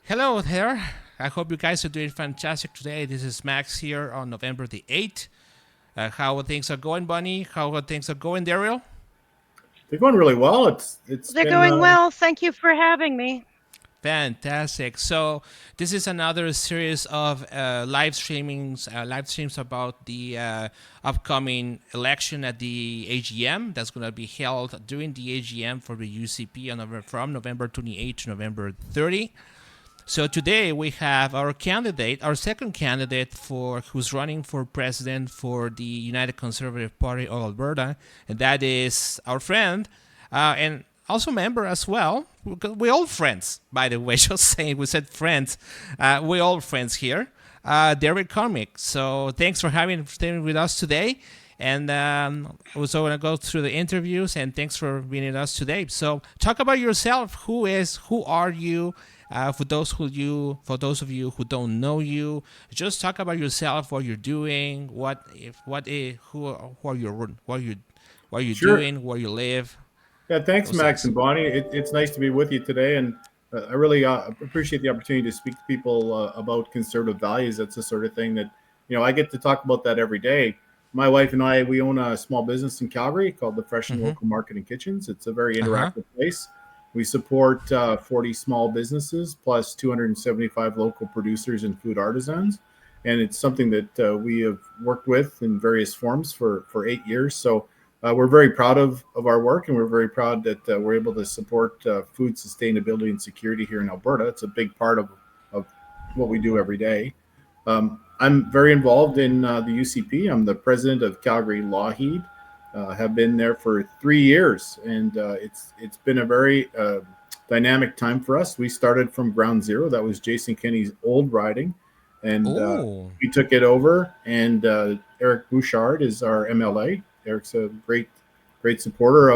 Hello there. I hope you guys are doing fantastic today. This is Max here on November the 8th. How things are going, Bunny? How things are going, Darrell? They're going really well. It's They're been going well. Thank you for having me. Fantastic. So this is another series of live streams about the upcoming election at the AGM that's going to be held during the AGM for the UCP from November 28 to November 30. So today we have our candidate, our second candidate for who's running for president for the United Conservative Party of Alberta, and that is our friend and also member as well. We're all friends, by the way. Just saying, we said friends. We're all friends here. Darrell Komick. So thanks for staying with us today. And we're also going to go through the interviews. And thanks for being with us today. So talk about yourself. Who are you? For those of you who don't know you, just talk about yourself, what you're doing, who are you, what are you sure. doing, where you live, Yeah, thanks, those Max things. and Bonnie. It's nice to be with you today, and I really appreciate the opportunity to speak to people about conservative values. That's the sort of thing that I get to talk about that every day. My wife and I, we own a small business in Calgary called the Fresh and Mm-hmm. Local Market and Kitchens. It's a very Uh huh. interactive place. We support 40 small businesses plus 275 local producers and food artisans, and it's something that we have worked with in various forms for 8 years. So we're very proud of our work, and we're very proud that we're able to support food sustainability and security here in Alberta. It's a big part of what we do every day. I'm very involved in the UCP. I'm the president of Calgary Lougheed. Have been there for 3 years, and it's been a very dynamic time for us. We started from ground zero. That was Jason Kenney's old riding, and Oh. we took it over. And Eric Bouchard is our MLA. Eric's a great supporter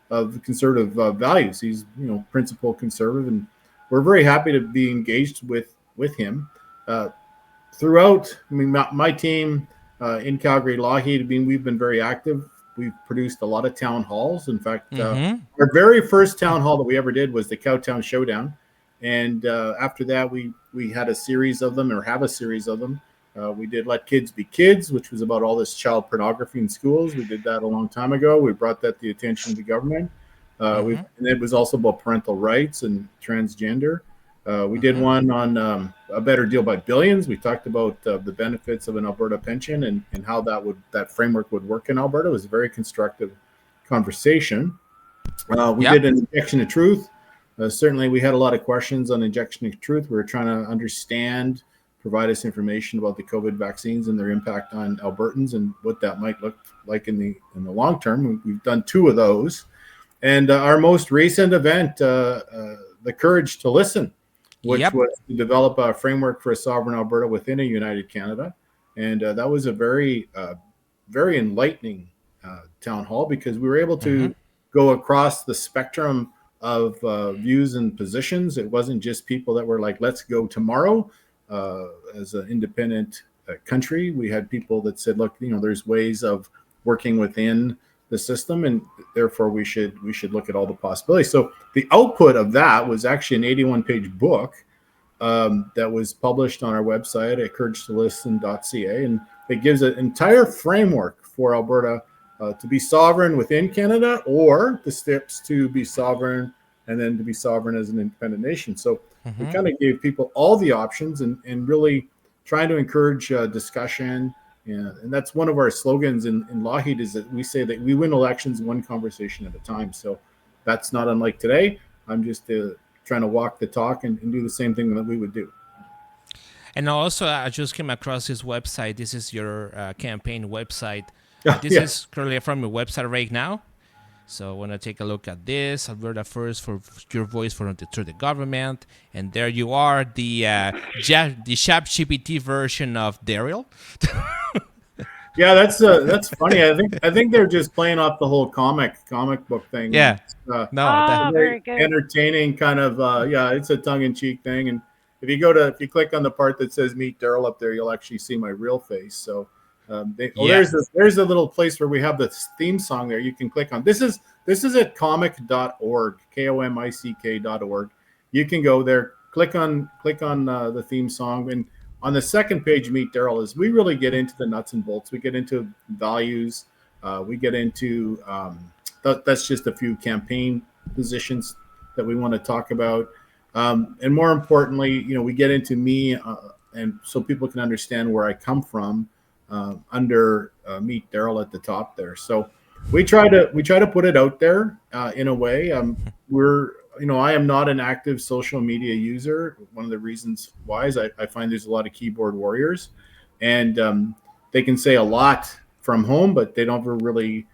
of conservative values. He's principal conservative, and we're very happy to be engaged with him. Uh, Throughout, I mean, my team in Calgary Lougheed, I mean, we've been very active. We've produced a lot of town halls. In fact, Mm-hmm. our very first town hall that we ever did was the Cowtown Showdown, and after that, we had a series of them, or have a series of them. We did Let Kids Be Kids, which was about all this child pornography in schools. We did that a long time ago. We brought that to the attention of the government. Mm-hmm. And it was also about parental rights and transgender. We did Mm-hmm. one on a better deal by billions. We talked about the benefits of an Alberta pension and how that framework would work in Alberta. It was a very constructive conversation. We Yep. did an injection of truth. Certainly, we had a lot of questions on injection of truth. We were trying to understand, provide us information about the COVID vaccines and their impact on Albertans and what that might look like in the long term. We've done two of those, and our most recent event, the Courage to Listen, which Yep. was to develop a framework for a sovereign Alberta within a united Canada. And that was a very enlightening town hall because we were able Mm-hmm. to go across the spectrum of views and positions. It wasn't just people that were like, let's go tomorrow as an independent country. We had people that said, look, there's ways of working within the system, and therefore we should look at all the possibilities. So the output of that was actually an 81-page book that was published on our website at couragetolisten.ca, and it gives an entire framework for Alberta to be sovereign within Canada, or the steps to be sovereign and then to be sovereign as an independent nation. So we Mm-hmm. kind of gave people all the options and really trying to encourage discussion. And that's one of our slogans in Lougheed, is that we say that we win elections one conversation at a time. So that's not unlike today. I'm just trying to walk the talk and do the same thing that we would do. And also, I just came across this website. This is your campaign website. This Yeah. is currently from your website right now. So I want to take a look at this. Alberta First for your voice through the government. And there you are, the ChatGPT version of Darrell. Yeah, that's funny. I think they're just playing off the whole comic book thing, and Yeah. it's No, a Ah, very very good. entertaining kind of yeah. It's a tongue in cheek thing, and if you click on the part that says "Meet Darrell" up there, you'll actually see my real face. So yeah. there's a little place where we have the theme song there. You can click on. This is at komick.org, komick.org. You can go there. click on the theme song, and on the second page, Meet Darrell, is we really get into the nuts and bolts. We get into values. We get into that's just a few campaign positions that we want to talk about, and more importantly, we get into me, and so people can understand where I come from under Meet Darrell at the top there. So we try to put it out there in a way. I am not an active social media user. One of the reasons why is I find there's a lot of keyboard warriors, and they can say a lot from home, but they don't really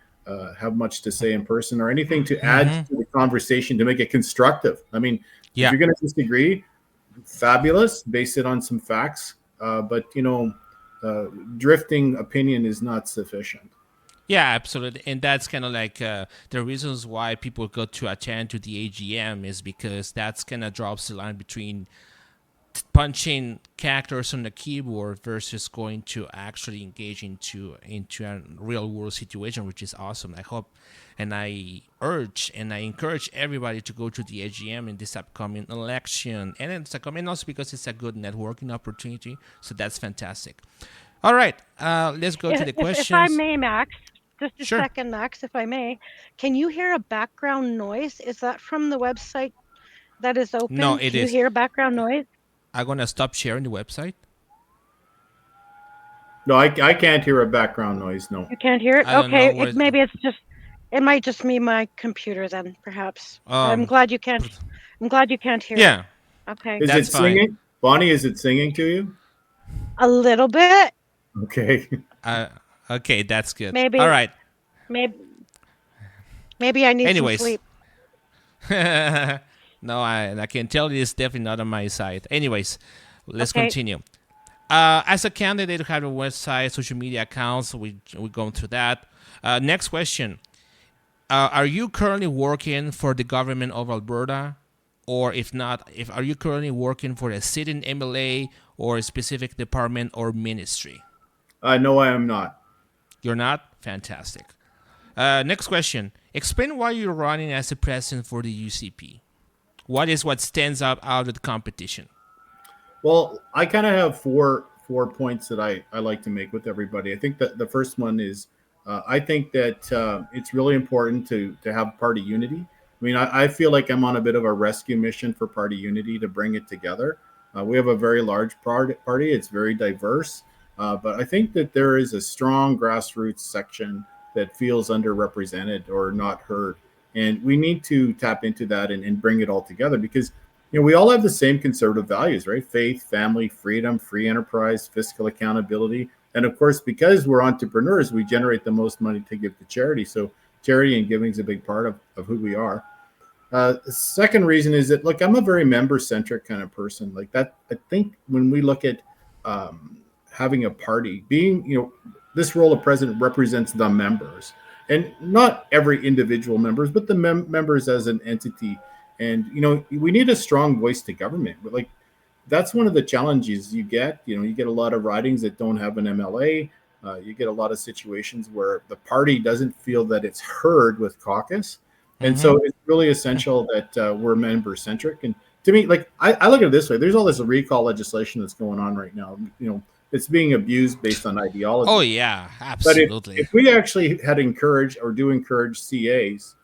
have much to say in person or anything to add Mm-hmm. to the conversation to make it constructive. I mean, if Yeah. you're going to disagree, fabulous, base it on some facts, but uh, drifting opinion is not sufficient. Yeah, absolutely. And that's kind of like the reasons why people go to attend to the AGM is because that's kind of drops the line between punching characters on the keyboard versus going to actually engage into a real world situation, which is awesome. I hope and I urge and I encourage everybody to go to the AGM in this upcoming election, and also because it's a good networking opportunity. So that's fantastic. All right, let's go to the If I questions. may, Max, just a Sure. second, Max, if I may, can you hear a background noise? Is that from the website that is No, open? it Can you is. hear a background noise? I'm gonna stop sharing the website. No, I can't hear a background noise. No. You can't hear it? I don't know Okay, where. it might just be my computer then, perhaps. Um, I'm glad you can't hear it. yeah, Okay. Is that's it fine. singing? Bonnie, is it singing to you? A little bit, Okay. Uh, okay, that's good. All maybe, right. maybe, maybe I need some Anyways, sleep. no, I can tell you it's definitely not on my side. Anyways, let's Okay. continue. As a candidate who have a website, social media accounts, we're going through that. Next question: are you currently working for the government of Alberta, or if not, if are you currently working for a sitting MLA or a specific department or ministry? No, I am not. You're not? Fantastic. Next question. Explain why you're running as a president for the UCP. What stands out of the competition? Well, I kind of have four points that I like to make with everybody. I think that the first one is I think that it's really important to have party unity. I mean, I feel like I'm on a bit of a rescue mission for party unity to bring it together. We have a very large party. It's very diverse, but I think that there is a strong grassroots section that feels underrepresented or not heard, and we need to tap into that and bring it all together because we all have the same conservative values, right? Faith, family, freedom, free enterprise, fiscal accountability. And of course, because we're entrepreneurs, we generate the most money to give to charity. So charity and giving is a big part of who we are. The second reason is that, look, I'm a very member centric kind of person. Like that, I think when we look at having a party, this role of president represents the members and not every individual members, but the members as an entity. And, we need a strong voice to government. But like, that's one of the challenges you get. You get a lot of ridings that don't have an MLA. You get a lot of situations where the party doesn't feel that it's heard with caucus. And Mm-hmm. so it's really essential that we're member centric. And to me, like, I look at it this way: there's all this recall legislation that's going on right now. It's being abused based on Oh ideology. yeah, But absolutely. if we actually had encouraged or do encourage CAs,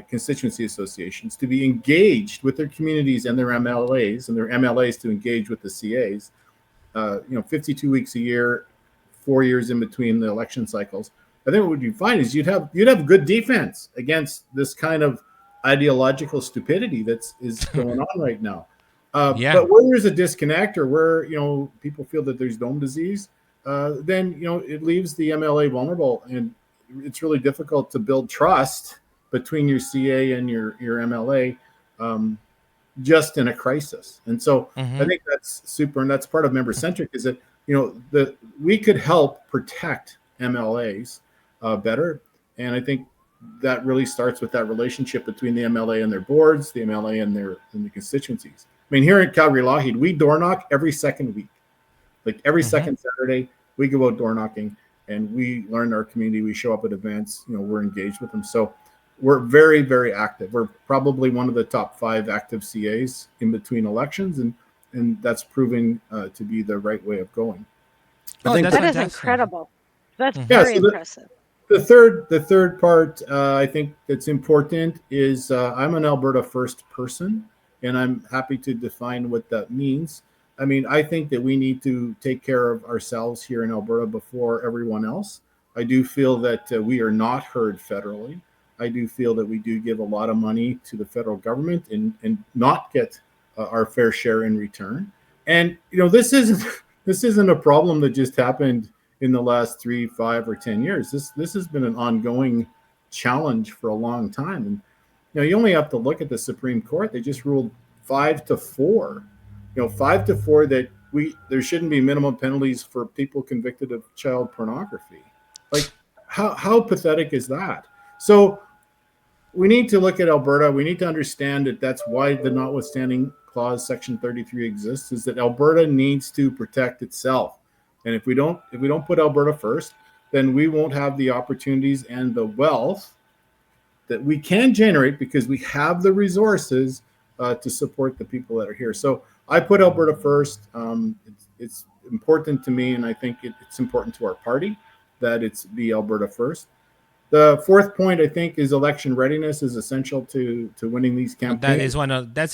constituency associations, to be engaged with their communities and their MLAs, and their MLAs to engage with the CAs, 52 weeks a year, 4 years in between the election cycles. I think what you'd find is you'd have good defense against this kind of ideological stupidity that's is going on right now. Yeah. But where there's a disconnect, or where people feel that there's dome disease, then it leaves the MLA vulnerable, and it's really difficult to build trust between your CA and your MLA, just in a crisis. And so I Mm-hmm. think that's super, and that's part of member centric, is that that we could help protect MLAs better. And I think that really starts with that relationship between the MLA and their boards, the MLA and the constituencies. I mean, here at Calgary Lougheed, we door knock every second week. Like every Mm-hmm. second Saturday, we go out door knocking and we learn our community. We show up at events. We're engaged with them. So we're very, very active. We're probably one of the top 5 active CAs in between elections, and that's proving to be the right way of going. I Oh, think that's the That is fantastic. incredible. That's yeah. very So impressive. the third part I think that's important is I'm an Alberta first person, and I'm happy to define what that means. I mean, I think that we need to take care of ourselves here in Alberta before everyone else. I do feel that we are not heard federally. I do feel that we do give a lot of money to the federal government and not get our fair share in return. And this isn't a problem that just happened in the last 3, 5, or 10 years. This has been an ongoing challenge for a long time. And you only have to look at the Supreme Court. They just ruled 5-4. 5-4 that there shouldn't be minimum penalties for people convicted of child pornography. Like, how pathetic is that? So we need to look at Alberta. We need to understand that that's why the notwithstanding clause section 33 exists, is that Alberta needs to protect itself. And if we don't put Alberta first, then we won't have the opportunities and the wealth that we can generate because we have the resources to support the people that are here. So I put Alberta first. It's important to me, and I think it's important to our party that it's be Alberta first. The fourth point, I think, is election readiness is essential to winning these That campaigns.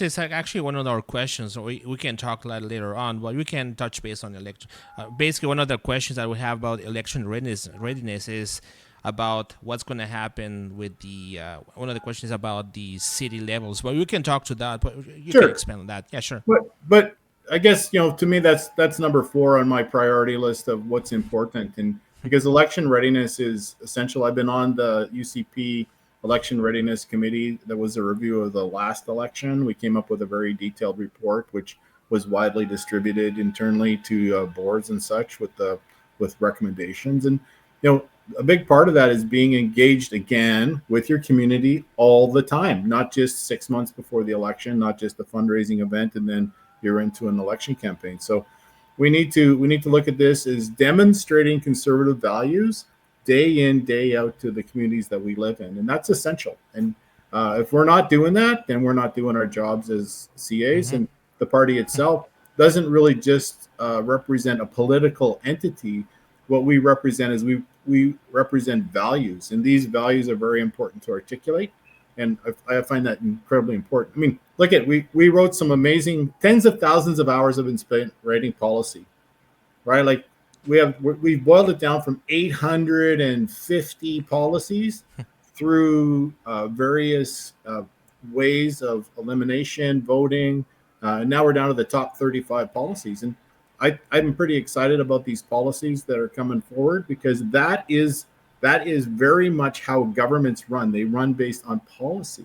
is actually one of our questions. We can talk later on, but we can touch base on election. Basically, one of the questions that we have about election readiness is about what's going to happen with the. One of the questions about the city levels, but we can talk to that. But you can Sure, expand on that. Yeah, sure. but I guess to me that's number 4 on my priority list of what's important, and because election readiness is essential. I've been on the UCP election readiness committee. That was a review of the last election. We came up with a very detailed report, which was widely distributed internally to boards and such with recommendations. And a big part of that is being engaged again with your community all the time, not just 6 months before the election, not just a fundraising event and then you're into an election campaign. So we need to look at this as demonstrating conservative values day in, day out to the communities that we live in, and that's essential. And if we're not doing that, then we're not doing our jobs as CAs. Mm-hmm. And the party itself doesn't really just represent a political entity. What we represent is we represent values, and these values are very important to articulate. And I find that incredibly important. I mean, look at we wrote some amazing tens of thousands of hours of spent writing policy, right? Like we've boiled it down from 850 policies through various ways of elimination, voting, and now we're down to the top 35 policies. And I'm pretty excited about these policies that are coming forward because that is very much how governments run. They run based on policy.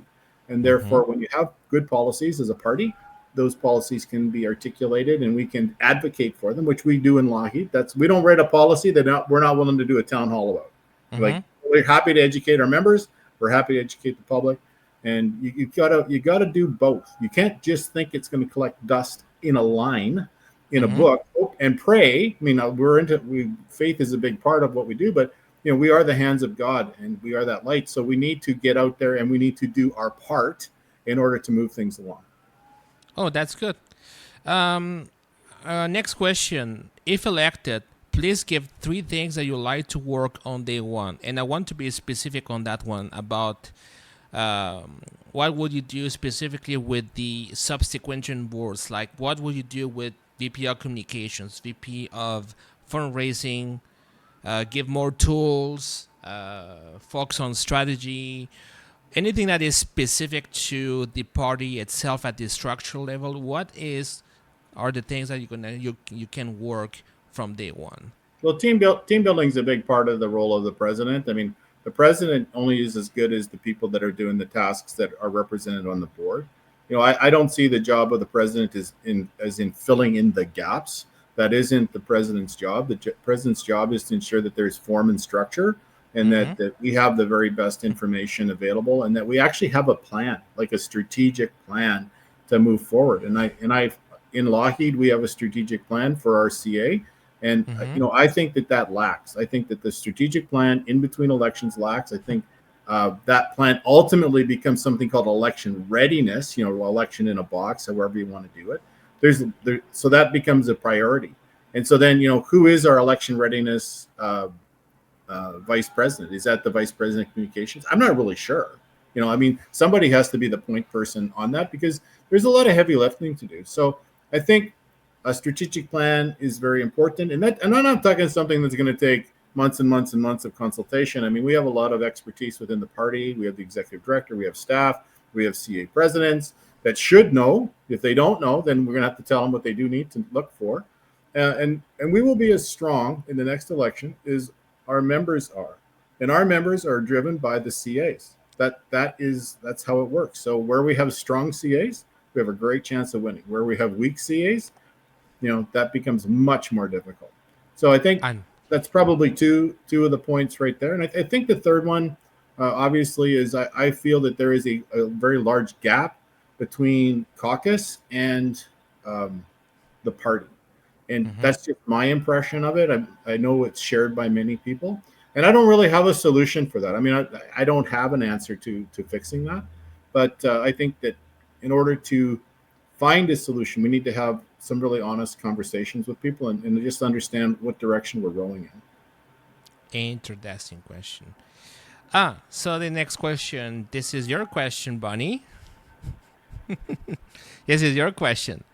And Mm-hmm. therefore, when you have good policies as a party, those policies can be articulated and we can advocate for them, which we do in Lougheed. We don't write a policy that we're not willing to do a town hall about. Mm-hmm. Like, we're happy to educate our members. We're happy to educate the public. And you gotta do both. You can't just think it's going to collect dust in a line in a Mm-hmm. book and pray. I mean, faith is a big part of what we do, but we are the hands of God and we are that light. So we need to get out there and we need to do our part in order to move things along. Oh, that's good. Um, Next question. If elected, please give 3 things that you like to work on day one. And I want to be specific on that one about what would you do specifically with the subsequent boards? Like, what would you do with VP of Communications, VP of Fundraising, give more tools, focus on strategy, anything that is specific to the party itself at the structural level? What are the things that you can work from day one? Well, team building is a big part of the role of the president. I mean, the president only is as good as the people that are doing the tasks that are represented on the board. I don't see the job of the president as in filling in the gaps. That isn't the president's job. The president's job is to ensure that there's form and structure, and Mm-hmm. that we have the very best information available, and that we actually have a plan, like a strategic plan to move forward. And I in Lougheed, we have a strategic plan for our CA. And Mm-hmm. I think that lacks. I think that the strategic plan in between elections lacks. I think That plan ultimately becomes something called election readiness, election in a box, however you want to do it. So that becomes a priority. And so then, who is our election readiness vice president? Is that the vice president of communications? I'm not really sure. I mean, somebody has to be the point person on that because there's a lot of heavy lifting to do. So I think a strategic plan is very important. And I'm not talking something that's going to take months and months and months of consultation. I mean, we have a lot of expertise within the party. We have the executive director, we have staff, we have CA presidents that should know. If they don't know, then we're going to have to tell them what they do need to look for. And we will be as strong in the next election as our members are. And our members are driven by the CAs. That's how it works. So where we have strong CAs, we have a great chance of winning. Where we have weak CAs, that becomes much more difficult. So I think that's probably two of the points right there. And I think the third one, obviously, is I feel that there is a very large gap between caucus and the party. And that's just my impression of it. I know it's shared by many people. And I don't really have a solution for that. I mean, I don't have an answer to fixing that. But I think that in order to find a solution, we need to have some really honest conversations with people and just understand what direction we're rowing in. Interesting question. So the next question. This is your question, Bunny. This is your question.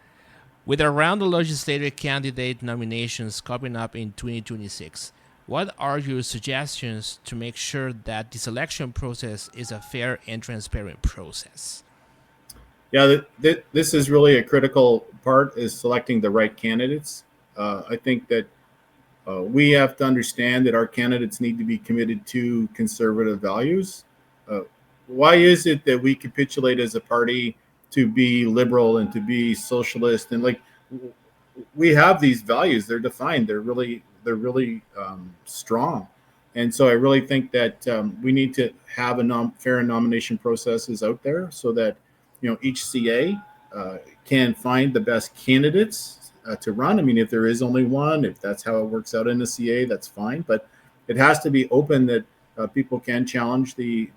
With around the legislative candidate nominations coming up in 2026, what are your suggestions to make sure that this election process is a fair and transparent process? Yeah, this is really a critical part, is selecting the right candidates. I think that we have to understand that our candidates need to be committed to conservative values. Why is it that we capitulate as a party to be liberal and to be socialist? And we have these values, they're defined, they're really strong. And so I really think that we need to have fair nomination processes out there so that each CA can find the best candidates to run. I mean, if there is only one, if that's how it works out in the CA, that's fine. But it has to be open that people can challenge the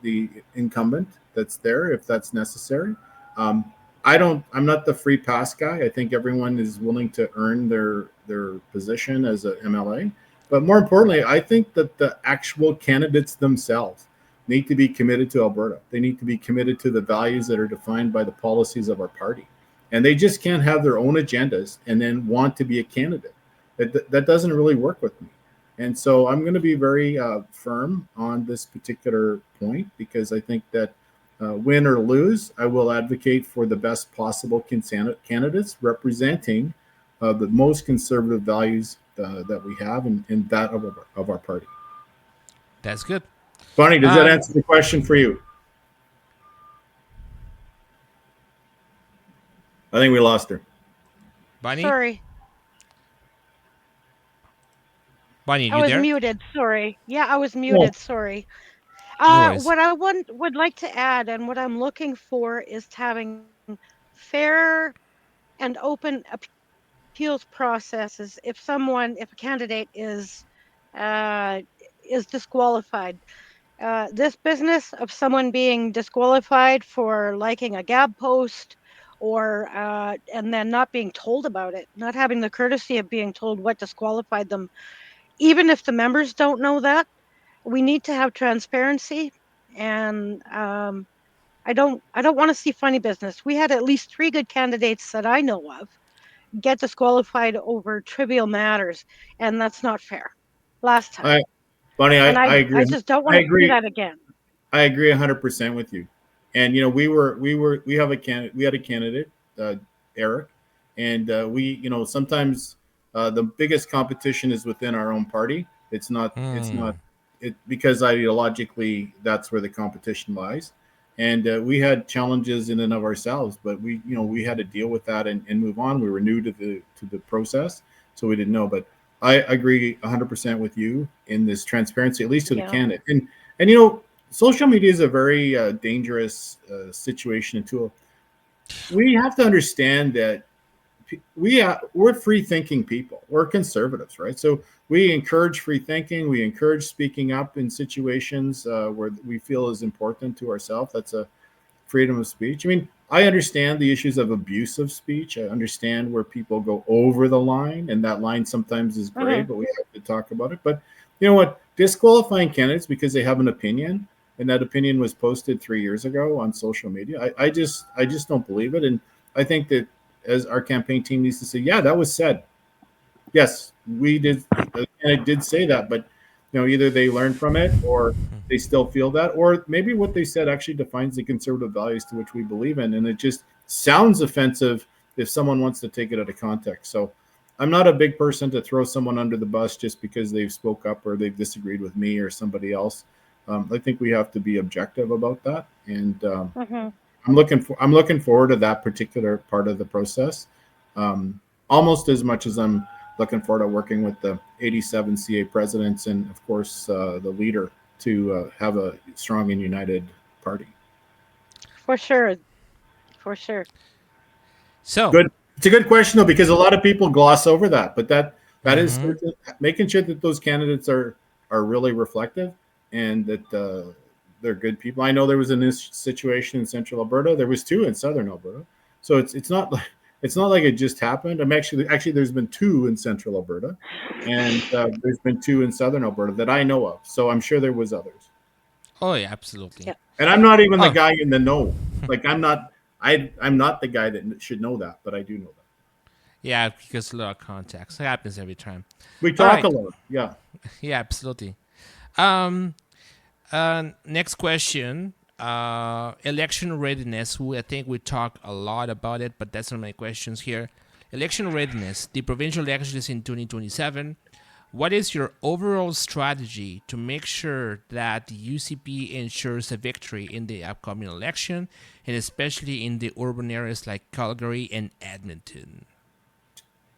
incumbent that's there if that's necessary. I'm not the free pass guy. I think everyone is willing to earn their position as a MLA. But more importantly, I think that the actual candidates themselves need to be committed to Alberta. They need to be committed to the values that are defined by the policies of our party. And they just can't have their own agendas and then want to be a candidate. That doesn't really work with me. And so I'm going to be very firm on this particular point because I think that win or lose, I will advocate for the best possible candidates representing the most conservative values that we have and that of our party. That's good. Bonnie, does that answer the question for you? I think we lost her. Bunny? Sorry. Bunny, I you was there? muted. Sorry. Yeah, I was muted. Sorry. No worries. What I would like to add and what I'm looking for is having fair and open appeals processes if a candidate is disqualified. This business of someone being disqualified for liking a Gab post or and then not being told about it, not having the courtesy of being told what disqualified them, even if the members don't know that, we need to have transparency. And I don't want to see funny business. We had at least 3 good candidates that I know of get disqualified over trivial matters, and that's not fair. Last time. Bonnie, And I agree. I just don't want to see that again. I agree 100% with you. And we had a candidate, Eric, and we sometimes the biggest competition is within our own party. It's not because ideologically that's where the competition lies. And we had challenges in and of ourselves, but we had to deal with that and move on. We were new to the process, so we didn't know. But I agree 100% with you in this transparency, at least to the candidate. And social media is a very dangerous situation and tool. We have to understand that we're free thinking people. We're conservatives, right? So we encourage free thinking. We encourage speaking up in situations where we feel is important to ourselves. That's a freedom of speech. I mean, I understand the issues of abusive speech. I understand where people go over the line, and that line sometimes is gray, Hmm. but we have to talk about it. But you know what? Disqualifying candidates because they have an opinion, and that opinion was posted 3 years ago on social media. I just don't believe it, and I think that as our campaign team needs to say, yeah, that was said. Yes, we did, and it did say that, but either they learn from it or they still feel that, or maybe what they said actually defines the conservative values to which we believe in, and it just sounds offensive if someone wants to take it out of context. So, I'm not a big person to throw someone under the bus just because they've spoke up or they've disagreed with me or somebody else. I think we have to be objective about that, and Hmm. I'm looking forward to that particular part of the process, almost as much as I'm looking forward to working with the 87 CA presidents and, of course, the leader to have a strong and united party. For sure. For sure. So, Good. It's a good question though, because a lot of people gloss over that, but that is mhm. making sure that those candidates are really reflective and that they're good people. I know there was a situation in Central Alberta. There was two in Southern Alberta, so it's not like it just happened. I'm actually there's been two in Central Alberta, and there's been two in Southern Alberta that I know of. So I'm sure there was others. Oh yeah, absolutely. Yeah. And I'm not even the Oh, guy in the know. Like I'm not the guy that should know that, but I do know that. yeah, because a lot of context. It happens every time. We All talk a right. lot. Yeah. Yeah, absolutely. Um, next question. Election readiness. I think we talk a lot about it, but that's not my questions here. Election readiness. The provincial elections in 2027. What is your overall strategy to make sure that the UCP ensures a victory in the upcoming election, and especially in the urban areas like Calgary and Edmonton?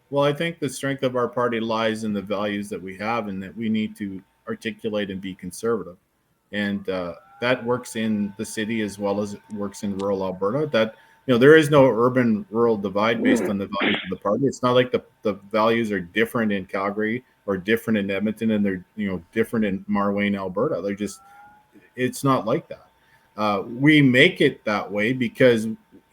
Well, I think the strength of our party lies in the values that we have and that we need to articulate and be conservative. And that works in the city as well as it works in rural Alberta. There is no urban rural divide based on the values of the party. It's not like the values are different in Calgary or different in Edmonton and they're different in Marwayne, Alberta. It's not like that. We make it that way because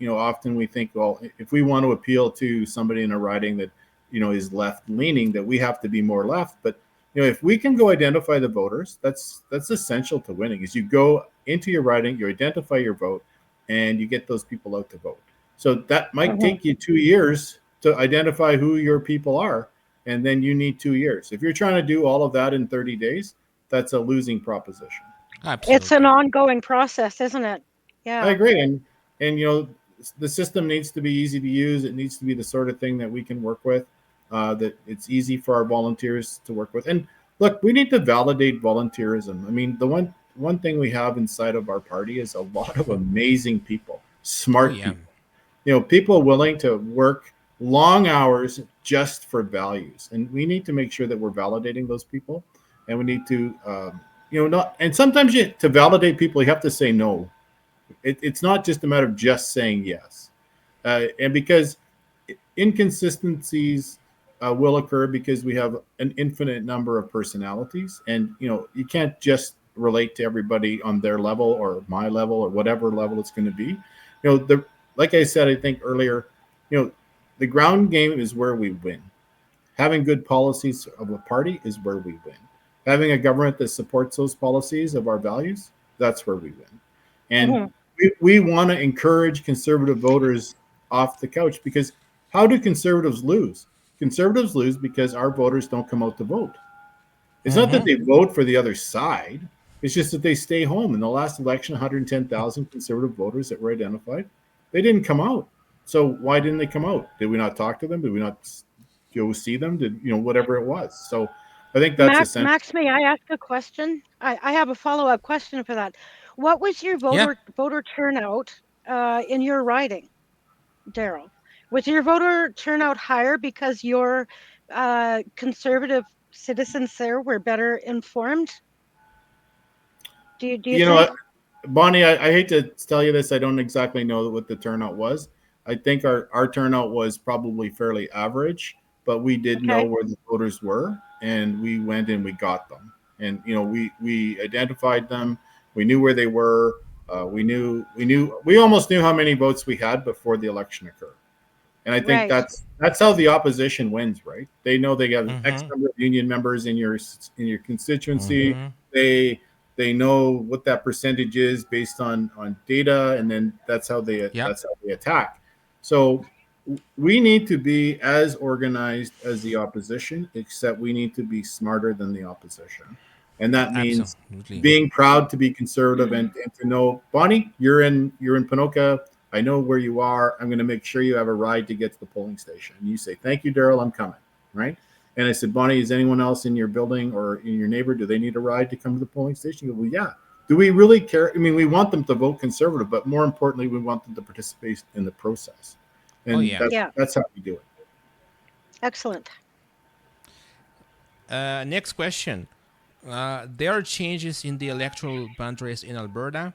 often we think, well, if we want to appeal to somebody in a riding that is left leaning, that we have to be more left. But if we can go identify the voters, that's essential to winning. Is you go into your riding, you identify your vote, and you get those people out to vote. So that might Hmm. take you 2 years to identify who your people are, and then you need 2 years. If you're trying to do all of that in 30 days, that's a losing proposition. It's an Absolutely. ongoing process, isn't it? I Yeah. agree, and the system needs to be easy to use. It needs to be the sort of thing that we can work with. That it's easy for our volunteers to work with. And look, we need to validate volunteerism. I mean, the one thing we have inside of our party is a lot of amazing people, Oh smart yeah. people. People willing to work long hours just for values, and we need to make sure that we're validating those people. And we need to, not. And sometimes to validate people, you have to say no. It's not just a matter of just saying yes. And because inconsistencies will occur because we have an infinite number of personalities, and you can't just relate to everybody on their level or my level or whatever level it's going to be. The Like I said, I think earlier, the ground game is where we win. Having good policies of a party is where we win. Having a government that supports those policies of our values, that's where we win. And Hmm. we want to encourage conservative voters off the couch because how do conservatives lose? Conservatives lose because our voters don't come out to vote. It's not that Mm-hmm. they vote for the other side. It's just that they stay home. In the last election, 110,000 conservative voters that were identified, they didn't come out. So why didn't they come out? Did we not talk to them? Did we not go see them? Did whatever it was? So I think that's essential. Max, may I ask a question? I have a follow-up question for that. What was your Yeah. voter turnout in your riding, Darrell? Was your voter turnout higher because your conservative citizens there were better informed? Do you You know, think? Bonnie, I hate to tell you this. I don't exactly know what the turnout was, I think our turnout was probably fairly average, but we did know Okay. where the voters were, and we went and we got them. And we identified them. We knew where they were. We almost knew how many votes we had before the election occurred. And I think Right. that's how the opposition wins, right? They know they have X Mm-hmm. number of union members in your constituency. Mm-hmm. They they know what that percentage is based on data, and then Yep. that's how they attack. So we need to be as organized as the opposition, except we need to be smarter than the opposition, and that means Absolutely. being proud to be conservative and to know, Bonnie, you're in Pinoca. I know where you are. I'm going to make sure you have a ride to get to the polling station. And you say, thank you, Darrell, I'm coming. Right. And I said, Bonnie, is anyone else in your building or in your neighbor? Do they need a ride to come to the polling station? You go, well, yeah. Do we really care? I mean, we want them to vote conservative, but more importantly, we want them to participate in the process. Oh And yeah. Yeah. that's how we do it. Excellent. Next question. There are changes in the electoral boundaries in Alberta.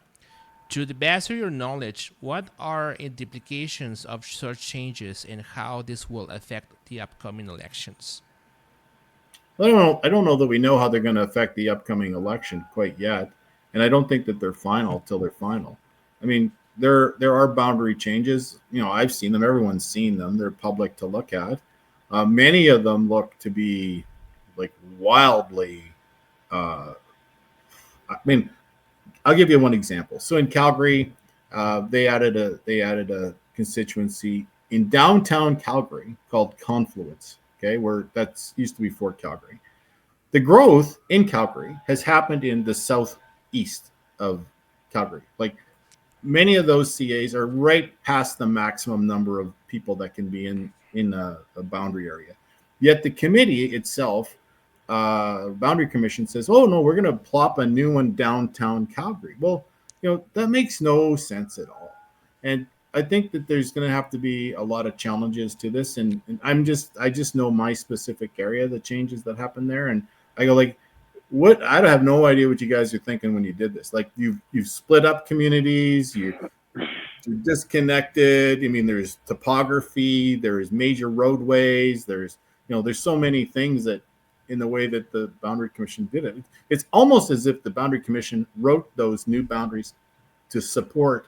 To the best of your knowledge, what are the implications of such changes and how this will affect the upcoming elections? I don't know that we know how they're going to affect the upcoming election quite yet, and I don't think that they're final till they're final. I mean, there are boundary changes. I've seen them. Everyone's seen them. They're public to look at. Many of them look to be like wildly. Uh, I mean, I'll give you one example. So in Calgary, they added a constituency in downtown Calgary called Confluence. Okay, where that's used to be Fort Calgary. The growth in Calgary has happened in the southeast of Calgary. Like many of those CAs are right past the maximum number of people that can be in a boundary area. Yet the committee itself, boundary commission, says, "Oh no, we're going to plop a new one downtown Calgary." Well, that makes no sense at all. And I think that there's going to have to be a lot of challenges to this, and I just know my specific area, the changes that happen there, and I go like, what? I don't have no idea what you guys are thinking when you did this. Like you've split up communities, you're disconnected. I mean, there's topography, there's major roadways, there's so many things that in the way that the boundary commission did it. It's almost as if the boundary commission wrote those new boundaries to support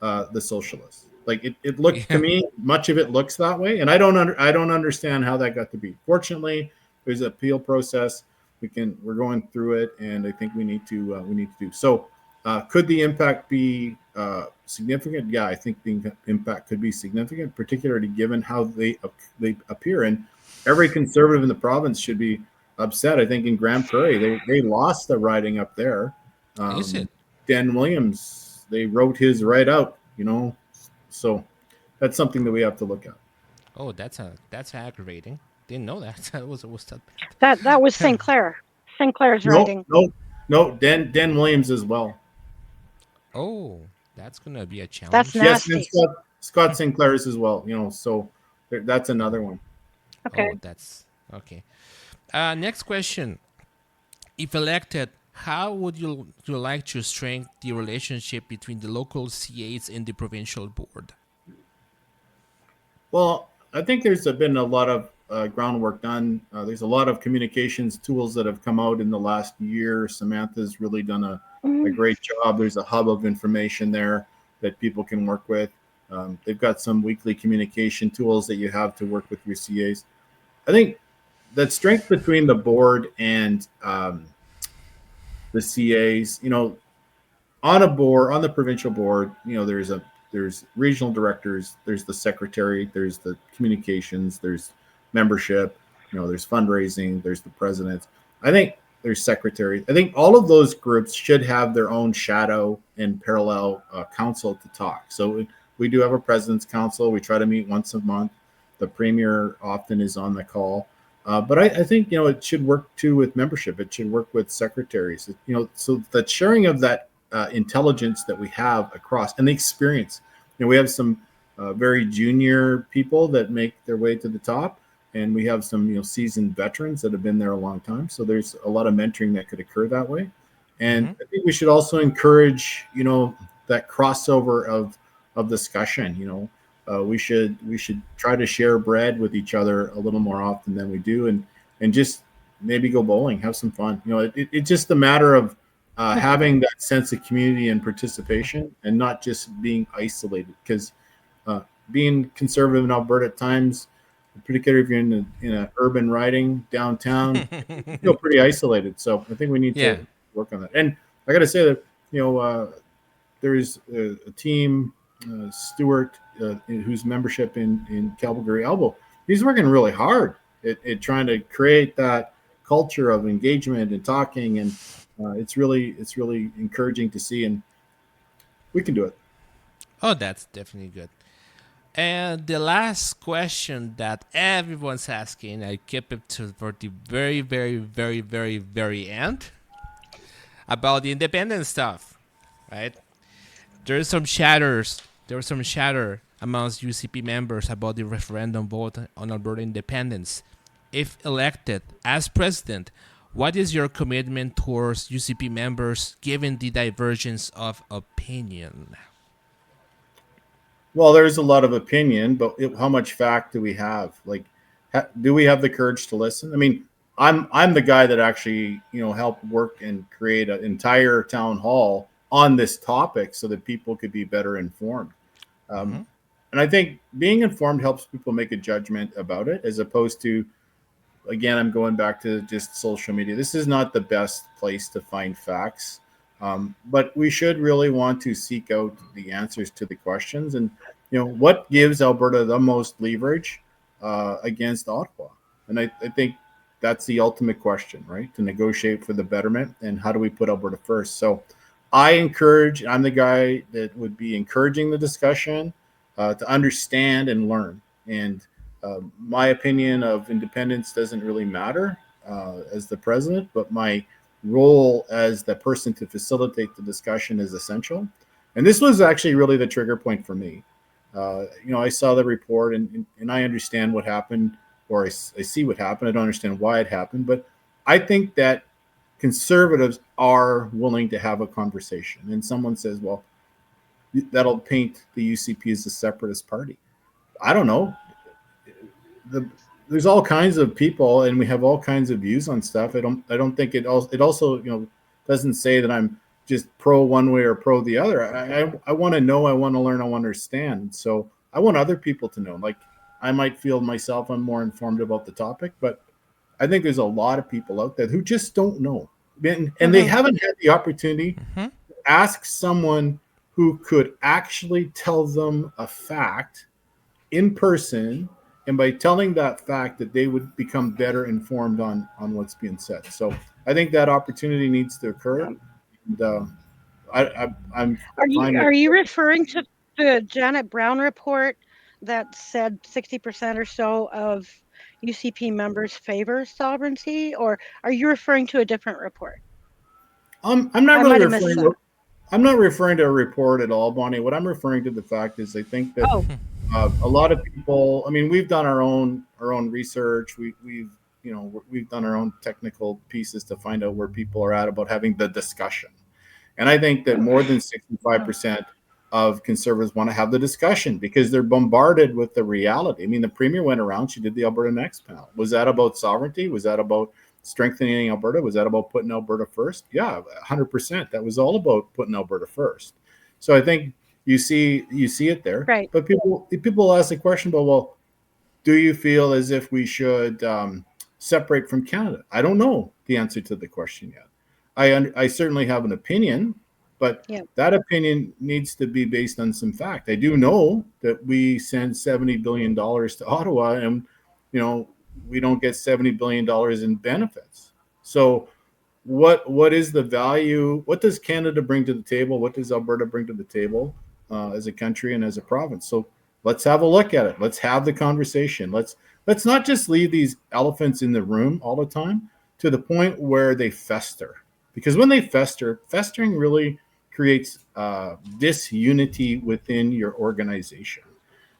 the socialists. Like it looked to Yeah. me, much of it looks that way, and I don't understand how that got to be. Fortunately, there's an appeal process. We're going through it, and I think we need to do so. Could the impact be significant? Yeah, I think the impact could be significant, particularly given how they appear. And every conservative in the province should be upset. I think in Grand Prairie, they lost the riding up there. Is Um, it? Dan Williams, they wrote his right out. So that's something that we have to look at. Oh, that's aggravating. Didn't know that. That was that That was bad. St. Clair. St. Clair's No, writing. no, no. Dan Williams as well. Oh, that's gonna be a That's challenge. Yes, and nasty. Scott Sinclair's as well. So that's another one. Okay. Oh, that's okay. Next question. If elected, how would you like to strengthen the relationship between the local CAs and the provincial board? Well, I think there's been a lot of groundwork done. There's a lot of communications tools that have come out in the last year. Samantha's really done a Mhm. great job. There's a hub of information there that people can work with. They've got some weekly communication tools that you have to work with your CAs. I think that strength between the board and the CAs, on the provincial board, there's regional directors, there's the secretary, there's the communications, there's membership, there's fundraising, there's the president. I think there's secretary. I think all of those groups should have their own shadow and parallel council to talk. So we do have a president's council. We try to meet once a month. The premier often is on the call. But I think it should work too with membership. It should work with secretaries. So the sharing of that intelligence that we have across and the experience. We have some very junior people that make their way to the top, and we have some seasoned veterans that have been there a long time. So there's a lot of mentoring that could occur that way. And Mm-hmm. I think we should also encourage that crossover of discussion. we should try to share bread with each other a little more often than we do, and just maybe go bowling, have some fun. It's just a matter of having that sense of community and participation, and not just being isolated. Because uh, being conservative in Alberta at times, particularly if you're in a urban riding downtown, you feel pretty isolated. So I think we need Yeah. to work on that. And I got to say that there's a team, Stewart, whose membership in Calgary Elbow. He's working really hard at trying to create that culture of engagement and talking, and it's really encouraging to see, and we can do it. Oh, that's definitely good. And the last question that everyone's asking, I keep it to for the very, very, very, very, very end about the independent stuff, right? There's some shatters. There was some shatter amongst UCP members about the referendum vote on Alberta independence. If elected as president, what is your commitment towards UCP members given the divergence of opinion? Well, there's a lot of opinion, but how much fact do we have? Like, do we have the courage to listen? I mean, I'm the guy that actually helped work and create an entire town hall on this topic so that people could be better informed. Mm-hmm. Um, and I think being informed helps people make a judgment about it, as opposed to, again, I'm going back to just social media. This is not the best place to find facts, but we should really want to seek out the answers to the questions. And what gives Alberta the most leverage against Ottawa? And I think that's the ultimate question, right? To negotiate for the betterment, and how do we put Alberta first? So I'm the guy that would be encouraging the discussion, to understand and learn. And my opinion of independence doesn't really matter as the president, but my role as the person to facilitate the discussion is essential. And this was actually really the trigger point for me. I saw the report, and I understand what happened, or I see what happened. I don't understand why it happened, but I think that conservatives are willing to have a conversation. And someone says, well, that'll paint the UCP as a separatist party. I don't know. There's all kinds of people, and we have all kinds of views on stuff. I don't think it also doesn't say that I'm just pro one way or pro the other. I want to know, I want to learn, I want to understand. So I want other people to know. Like, I might feel myself I'm more informed about the topic, but I think there's a lot of people out there who just don't know, and they Mhm. haven't had the opportunity Mm-hmm. to ask someone who could actually tell them a fact in person, and by telling that fact, that they would become better informed on what's being said. So I think that opportunity needs to occur, and I'm Are you fine with are you it. referring to the Janet Brown report that said 60% or so of UCP members favor sovereignty, or are you referring to a different report? I'm not I really might have missed referring that. to I'm not referring to a report at all, Bonnie. What I'm referring to, the fact is, I think that Oh, a lot of people. I mean, we've done our own research. We've done our own technical pieces to find out where people are at about having the discussion. And I think that more than 65% of conservatives want to have the discussion because they're bombarded with the reality. I mean, the premier went around, she did the Alberta Next panel. Was that about sovereignty? Was that about strengthening Alberta? Was that about putting Alberta first? Yeah, 100%. That was all about putting Alberta first. So I think you see it there. right. But people ask the question about, well, do you feel as if we should separate from Canada? I don't know the answer to the question yet. I certainly have an opinion, but Yeah. that opinion needs to be based on some fact. I do know that we send $70 billion to Ottawa, and you know we don't get $70 billion in benefits. So what is the value? What does Canada bring to the table? What does Alberta bring to the table as a country and as a province? So let's have a look at it. Let's have the conversation. Let's not just leave these elephants in the room all the time to the point where they fester. Because when they festering really creates disunity within your organization.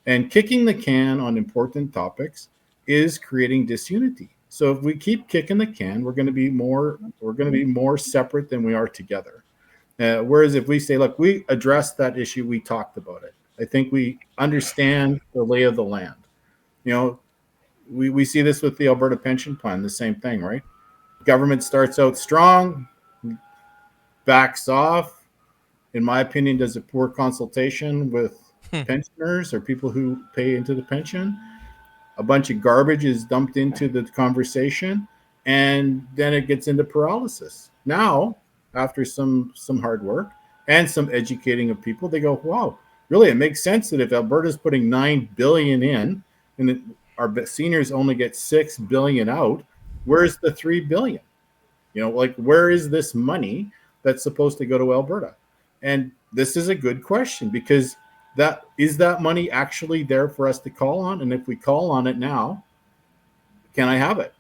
And kicking the can on important topics is creating disunity. So if we keep kicking the can, we're going to be more separate than we are together. Whereas if we say, look, we addressed that issue, we talked about it. I think we understand the lay of the land. You know, we see this with the Alberta pension plan, the same thing, right? Government starts out strong, backs off, in my opinion, does a poor consultation with pensioners or people who pay into the pension. A bunch of garbage is dumped into the conversation, and then it gets into paralysis. Now, after some hard work and some educating of people, they go, "Wow, really? It makes sense that if Alberta's putting 9 billion in, and our seniors only get 6 billion out, where's the 3 billion? Like where is this money that's supposed to go to Alberta?" And this is a good question because that money actually there for us to call on? And if we call on it now, can I have it?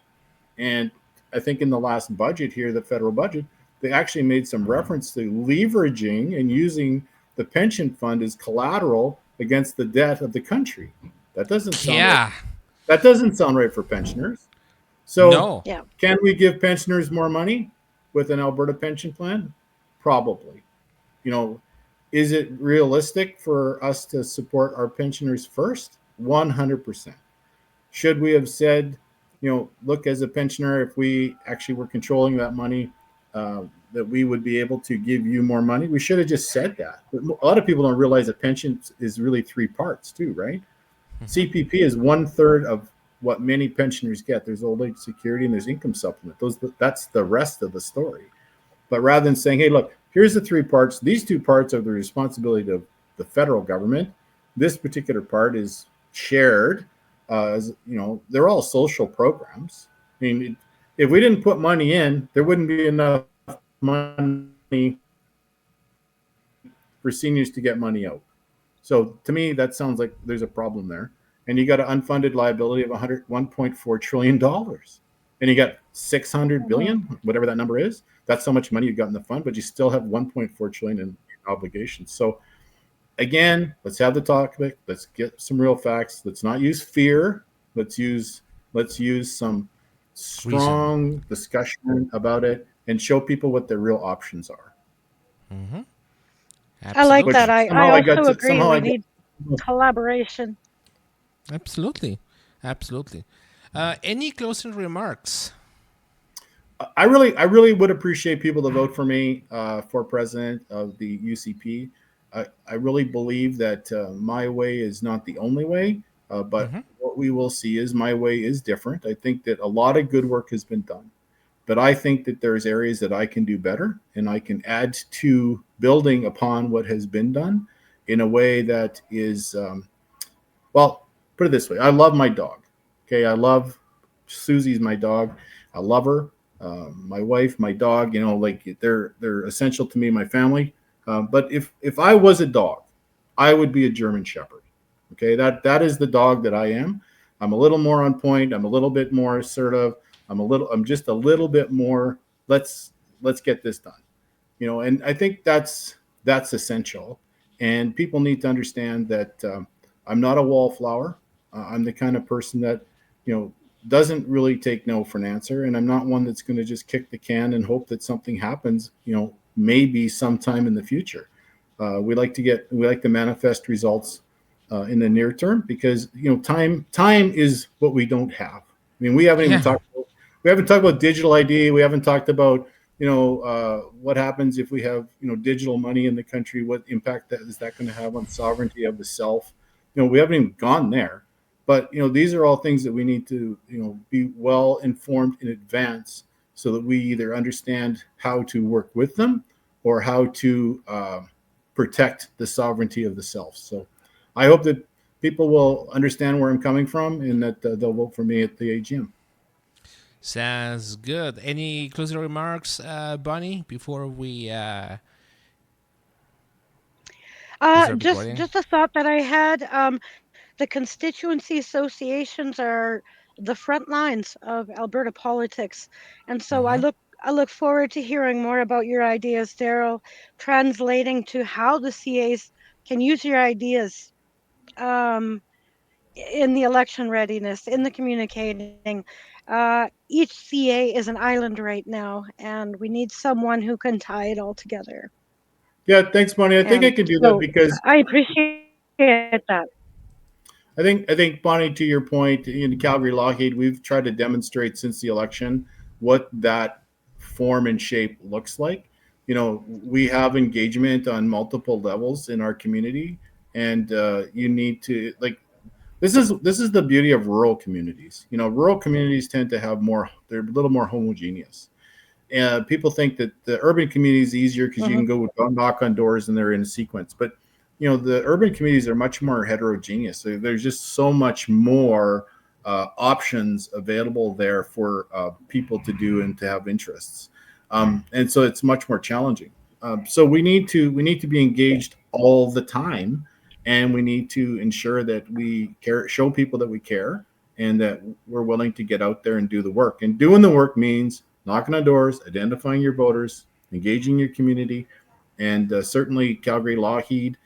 And I think in the last budget here, the federal budget, they actually made some reference to leveraging and using the pension fund as collateral against the debt of the country. That doesn't sound right. Yeah. That doesn't sound right for pensioners. So, No. Yeah. can we give pensioners more money with an Alberta pension plan? Probably. You know, is it realistic for us to support our pensioners first? 100%. Should we have said, look, as a pensioner, if we actually were controlling that money, that we would be able to give you more money? We should have just said that. But a lot of people don't realize that pension is really three parts, too, right? Mhm. CPP is 1/3 of what many pensioners get. There's old age security and there's income supplement. That's the rest of the story. But rather than saying, hey, look, here's the three parts. These two parts are the responsibility of the federal government. This particular part is shared. They're all social programs. I mean, if we didn't put money in, there wouldn't be enough money for seniors to get money out. So to me, that sounds like there's a problem there. And you got an unfunded liability of 1.4 trillion dollars, and you got 600 billion, Mhm. whatever that number is. That's how much money you got in the fund, but you still have 1.4 trillion in obligations. So again, let's have the talk. Let's get some real facts. Let's not use fear. Let's use let's use some Reason. strong discussion about it and show people what their real options are. Hmm. I like Which that. Absolutely. I somehow I got also to agree. somehow I We get. need collaboration. Absolutely. Absolutely. Any closing remarks? I really would appreciate people to vote for me for president of the UCP. I really believe that my way is not the only way, but Hmm. what we will see is my way is different. I think that a lot of good work has been done, but I think that there's areas that I can do better, and I can add to building upon what has been done in a way that is well, put it this way: I love my dog. Okay, I love Susie's my dog. I love her. My wife, my dog. Like they're essential to me, my family. But if I was a dog, I would be a German Shepherd. Okay, that is the dog that I am. I'm a little more on point. I'm a little bit more assertive. I'm just a little bit more. Let's get this done. And I think that's essential. And people need to understand that I'm not a wallflower. I'm the kind of person that you know doesn't really take no for an answer, and I'm not one that's going to just kick the can and hope that something happens. Maybe sometime in the future. We like to manifest results in the near term because time is what we don't have. I mean, Yeah. we haven't talked about digital ID. We haven't talked about what happens if we have digital money in the country. What impact that is that going to have on sovereignty of the self? We haven't even gone there. But these are all things that we need to be well informed in advance so that we either understand how to work with them or how to protect the sovereignty of the self. So I hope that people will understand where I'm coming from and that they'll vote for me at the AGM. Sounds good. Any closing remarks, Bonnie, before we start recording? Just a thought that I had. The constituency associations are the front lines of Alberta politics, and so Mm-hmm. I look forward to hearing more about your ideas, Darrell, translating to how the CAs can use your ideas um, in the election readiness, in the communicating. Each CA is an island right now, and we need someone who can tie it all together. Yeah, thanks, Bonnie. I think I And can do that so because I appreciate it. appreciate that. I think Bonnie, to your point, in Calgary Lockheed, we've tried to demonstrate since the election what that form and shape looks like. We have engagement on multiple levels in our community, and you need to like this is the beauty of rural communities. Rural communities tend to have more; they're a little more homogeneous. People think that the urban community is easier because you Hmm. can go knock on doors and they're in a sequence. But the urban communities are much more heterogeneous. There's just so much more options available there for people to do and to have interests, and so it's much more challenging. So we need to be engaged all the time, and we need to ensure that we care, show people that we care, and that we're willing to get out there and do the work. And doing the work means knocking on doors, identifying your voters, engaging your community, and certainly Calgary Lougheed.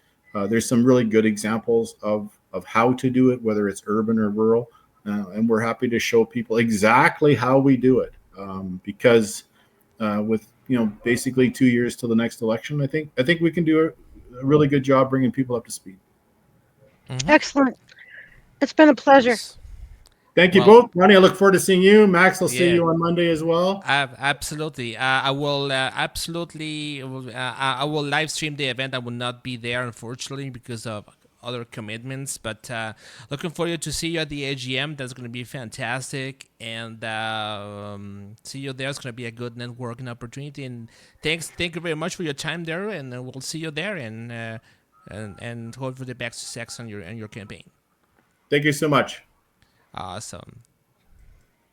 There's some really good examples of how to do it, whether it's urban or rural, and we're happy to show people exactly how we do it. Because with basically 2 years till the next election, I think we can do a really good job bringing people up to speed. Mm-hmm. Excellent. It's been a pleasure. Thank you Well, both, Ronnie. I look forward to seeing you. Max, I'll see yeah. you on Monday as well. Absolutely. I will absolutely. I will live stream the event. I will not be there, unfortunately, because of other commitments. But looking forward to see you at the AGM. That's going to be fantastic, and see you there. It's going to be a good networking opportunity. And thank you very much for your time there. And we'll see you there. And hope for the best success on your campaign. Thank you so much. Awesome.